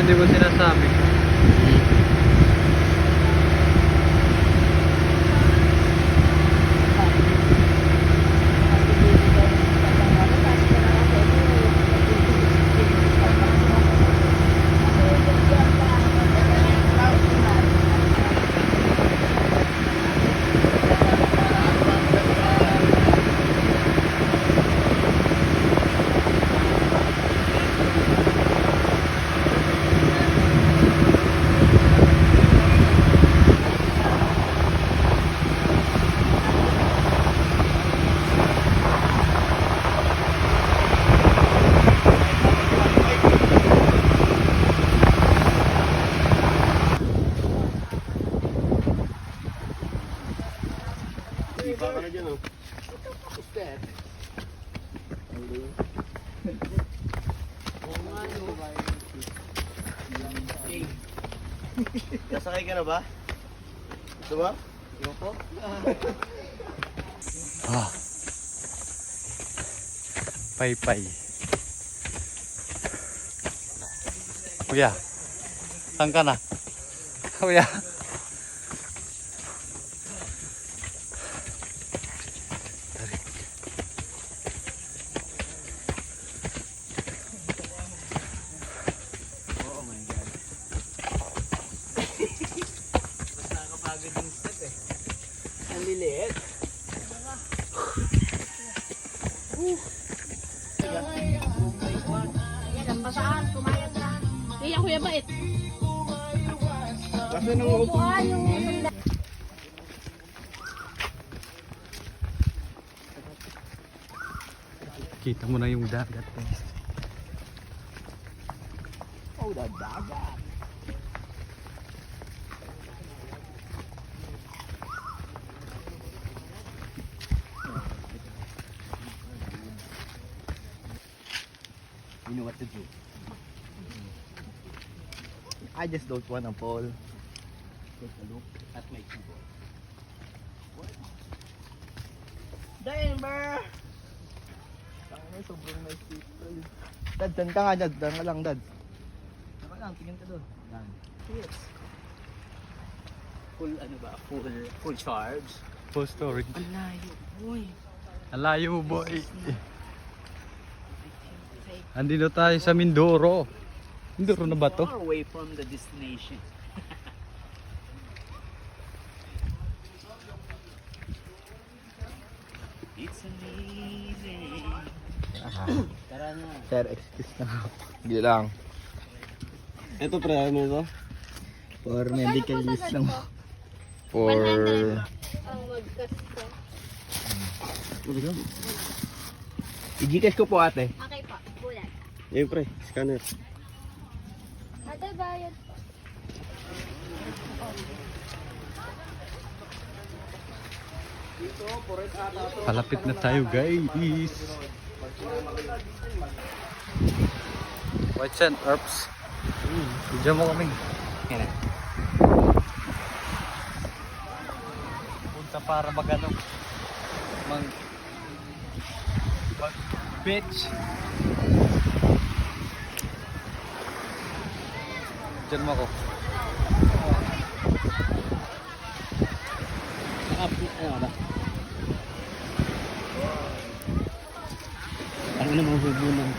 hindi mo sinasabi. Baka na dyan, oh. What's that? Kasakay ka na ba? Ito ba? Yoko? Ah. Paypay. Kuya, saan ka na? Kuya. Ang liliit. Yan, basaan, kumayat na. Iya, kuya bait. Kasi nang upo. Kita mo na yung dagat. Oh, dagat. You know what to do. I just don't wanna fall. Take a look at my keyboard. What? Denver! Tangina, sobrang nice people. Dad, dan ka nga, Dad. Dan ka lang, Dad. Dan ka lang, tingin ka doon. Dan. Yes. Full, ano ba? Full charge. Full story. Ang layo. Uy. Ang layo mo, boy. Andito tayo sa Mindoro. Mindoro na ba to? Far away from the destination. It's amazing. Tara na. Sir, excuse na. Hindi lang. Ito pre, ano ito? For medical use lang. For... Ang mag-cast ko. I-Gcash ko po ate. Okay po, bulat. Yun pre, scanner. Ate, bayad po. Palapit na tayo, guys. White Sand Herbs. Bigyan mo kami. Yan. Punta para mag-ano. Mag-beach. Diyan mo ako. Ano ba? Ang ina mo hubunan.